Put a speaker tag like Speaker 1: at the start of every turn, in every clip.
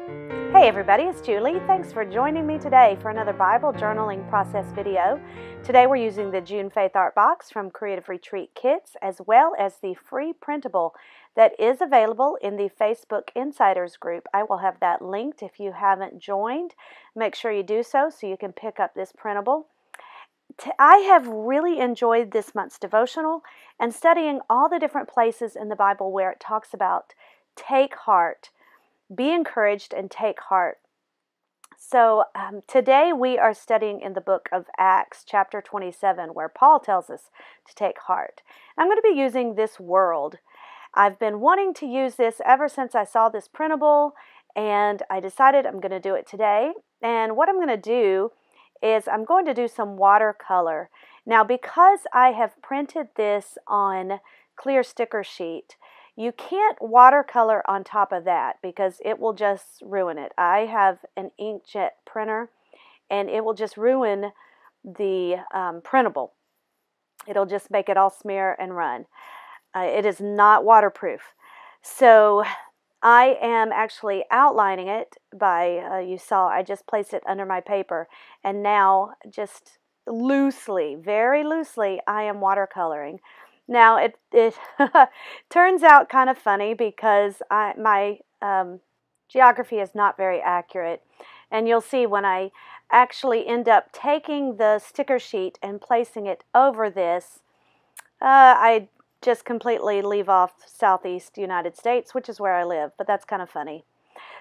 Speaker 1: Hey everybody, it's Julie. Thanks for joining me today for another Bible journaling process video. Today we're using the June Faith Art Box from Creative Retreat Kits, as well as the free printable that is available in the Facebook Insiders group. I will have that linked if you haven't joined. Make sure you do so you can pick up this printable. I have really enjoyed this month's devotional and studying all the different places in the Bible where it talks about take heart. Be encouraged and take heart. So today we are studying in the book of Acts, chapter 27, where Paul tells us to take heart. I'm going to be using this world. I've been wanting to use this ever since I saw this printable, and I decided I'm going to do it today. And what I'm going to do is I'm going to do some watercolor. Now, because I have printed this on clear sticker sheet, you can't watercolor on top of that because it will just ruin it. I have an inkjet printer and it will just ruin the printable. It'll just make it all smear and run. It is not waterproof. So I am actually outlining it by, you saw I just placed it under my paper, and now just loosely, very loosely, I am watercoloring. Now, it turns out kind of funny because my geography is not very accurate. And you'll see when I actually end up taking the sticker sheet and placing it over this, I just completely leave off Southeast United States, which is where I live. But that's kind of funny.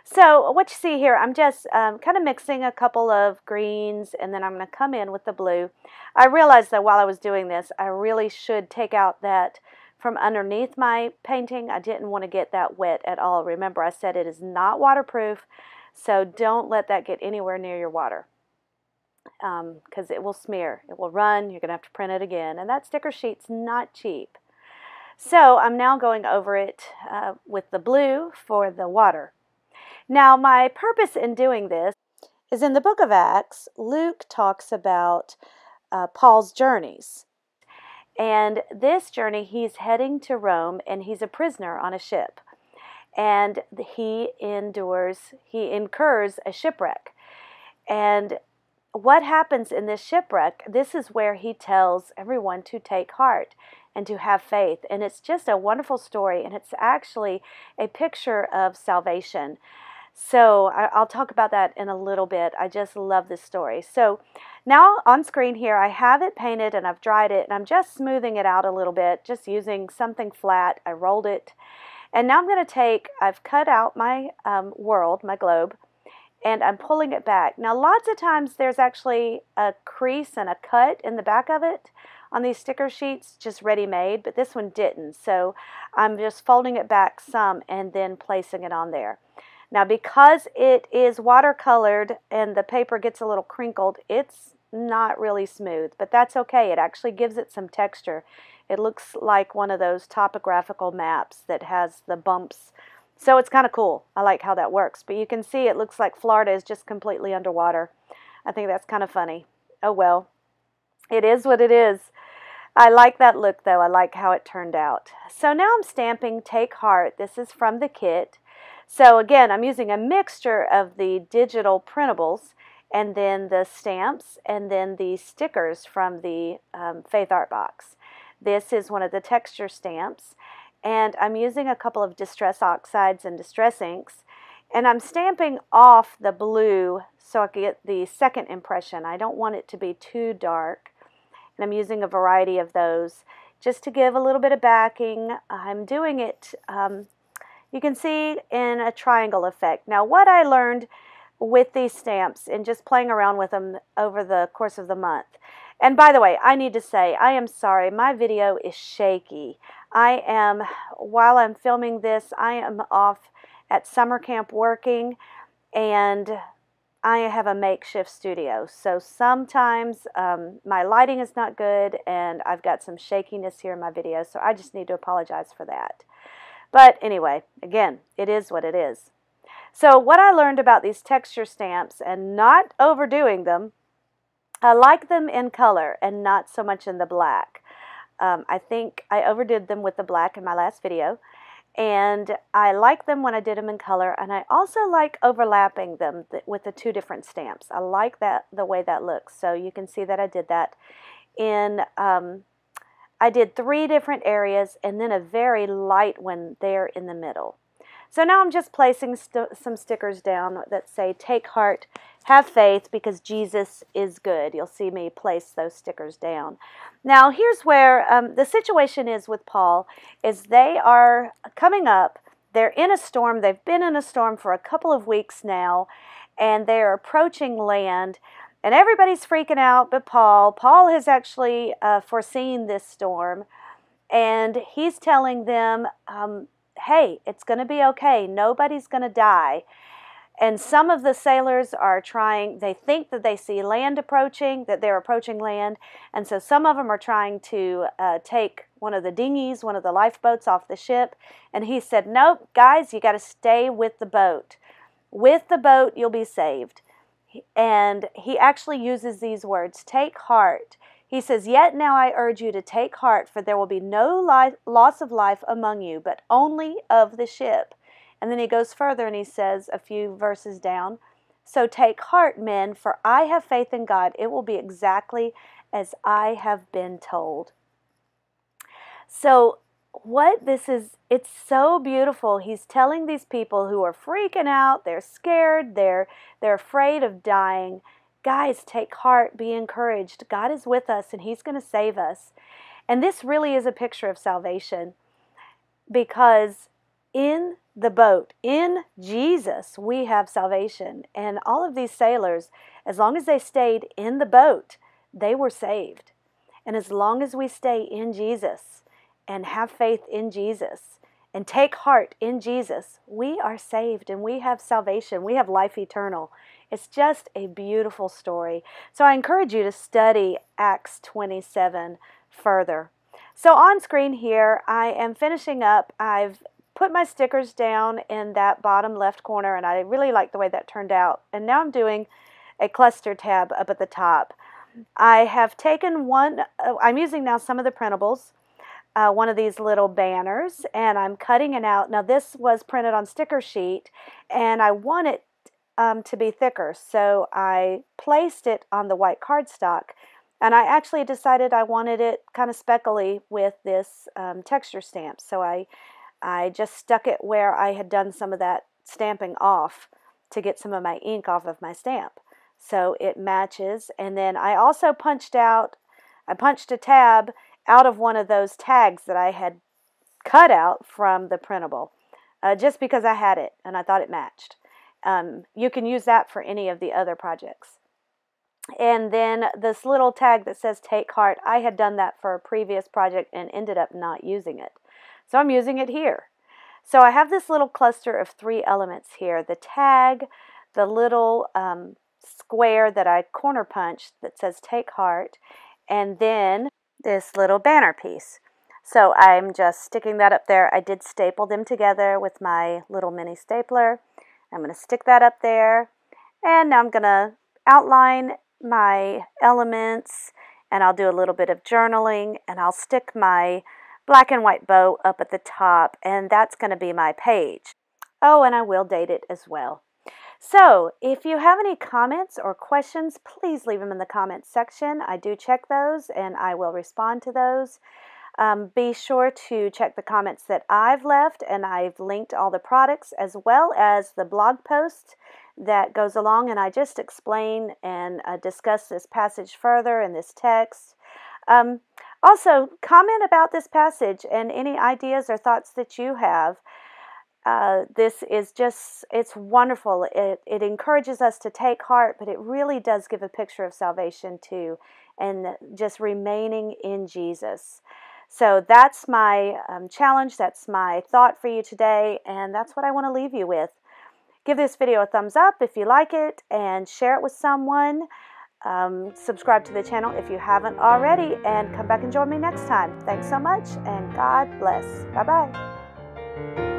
Speaker 1: So what you see here, I'm just kind of mixing a couple of greens, and then I'm going to come in with the blue. I realized that while I was doing this, I really should take out that from underneath my painting. I didn't want to get that wet at all. Remember, I said it is not waterproof, so don't let that get anywhere near your water because it will smear. It will run. You're going to have to print it again, and that sticker sheet's not cheap. So I'm now going over it with the blue for the water. Now, my purpose in doing this is in the book of Acts, Luke talks about Paul's journeys. And this journey, he's heading to Rome, and he's a prisoner on a ship. And he incurs a shipwreck. And what happens in this shipwreck, this is where he tells everyone to take heart and to have faith. And it's just a wonderful story, and it's actually a picture of salvation. So I'll talk about that in a little bit. I just love this story. So now on screen here, I have it painted and I've dried it, and I'm just smoothing it out a little bit, just using something flat. I rolled it. And now I'm going to I've cut out my world, my globe, and I'm pulling it back. Now lots of times there's actually a crease and a cut in the back of it on these sticker sheets, just ready-made, but this one didn't. So I'm just folding it back some and then placing it on there. Now, because it is watercolored and the paper gets a little crinkled, it's not really smooth, but that's okay. It actually gives it some texture. It looks like one of those topographical maps that has the bumps. So it's kind of cool. I like how that works. But you can see it looks like Florida is just completely underwater. I think that's kind of funny. Oh, well, it is what it is. I like that look, though. I like how it turned out. So now I'm stamping Take Heart. This is from the kit. So again, I'm using a mixture of the digital printables and then the stamps and then the stickers from the Faith Art Box. This is one of the texture stamps, and I'm using a couple of distress oxides and distress inks, and I'm stamping off the blue so I can get the second impression. I don't want it to be too dark, and I'm using a variety of those just to give a little bit of backing. I'm doing it you can see in a triangle effect. Now, what I learned with these stamps and just playing around with them over the course of the month. And by the way, I need to say, I am sorry, my video is shaky. While I'm filming this, I am off at summer camp working, and I have a makeshift studio. So sometimes my lighting is not good, and I've got some shakiness here in my video, so I just need to apologize for that. But anyway, again, it is what it is. So what I learned about these texture stamps and not overdoing them, I like them in color and not so much in the black. I think I overdid them with the black in my last video. And I like them when I did them in color, and I also like overlapping them with the two different stamps. I like that, the way that looks. So you can see that I did that in, I did 3 different areas and then a very light one there in the middle. So now I'm just placing some stickers down that say, take heart, have faith, because Jesus is good. You'll see me place those stickers down. Now here's where the situation is with Paul, is they are coming up. They're in a storm. They've been in a storm for a couple of weeks now, and they're approaching land. And everybody's freaking out but Paul. Paul has actually foreseen this storm, and he's telling them, hey, it's going to be okay. Nobody's going to die. And some of the sailors are trying, they think that they see land approaching, that they're approaching land. And so some of them are trying to take one of the dinghies, one of the lifeboats off the ship. And he said, nope, guys, you got to stay with the boat. With the boat, you'll be saved. And he actually uses these words, take heart. He says, yet now I urge you to take heart, for there will be no loss of life among you, but only of the ship. And then he goes further and he says a few verses down, so take heart, men, for I have faith in God. It will be exactly as I have been told. So what this is, it's so beautiful. He's telling these people who are freaking out, they're scared, they're afraid of dying, guys, take heart, be encouraged. God is with us and He's going to save us. And this really is a picture of salvation, because in the boat, in Jesus, we have salvation. And all of these sailors, as long as they stayed in the boat, they were saved. And as long as we stay in Jesus and have faith in Jesus and take heart in Jesus, we are saved and we have salvation. We have life eternal. It's just a beautiful story. So I encourage you to study Acts 27 further. So on screen here, I am finishing up. I've put my stickers down in that bottom left corner, and I really like the way that turned out. And now I'm doing a cluster tab up at the top. I have taken one, I'm using now some of the printables, one of these little banners, and I'm cutting it out. Now this was printed on sticker sheet, and I want it to be thicker, so I placed it on the white cardstock, and I actually decided I wanted it kind of speckly with this texture stamp, so I just stuck it where I had done some of that stamping off to get some of my ink off of my stamp, so it matches. And then I also punched a tab out of one of those tags that I had cut out from the printable, just because I had it and I thought it matched. You can use that for any of the other projects. And then this little tag that says take heart, I had done that for a previous project and ended up not using it. So I'm using it here. So I have this little cluster of 3 elements here. The tag, the little square that I corner punched that says take heart, and then this little banner piece. So I'm just sticking that up there. I did staple them together with my little mini stapler. I'm going to stick that up there, and now I'm going to outline my elements, and I'll do a little bit of journaling, and I'll stick my black and white bow up at the top, and that's going to be my page. Oh, and I will date it as well. So if you have any comments or questions, please leave them in the comments section. I do check those, and I will respond to those. Be sure to check the comments that I've left, and I've linked all the products as well as the blog post that goes along, and I just explain and discuss this passage further in this text. Also, comment about this passage and any ideas or thoughts that you have. This is just, it's wonderful. It encourages us to take heart, but it really does give a picture of salvation too, and just remaining in Jesus. So that's my challenge, that's my thought for you today, and that's what I want to leave you with. Give this video a thumbs up if you like it, and share it with someone. Subscribe to the channel if you haven't already, and come back and join me next time. Thanks so much, and God bless. Bye-bye.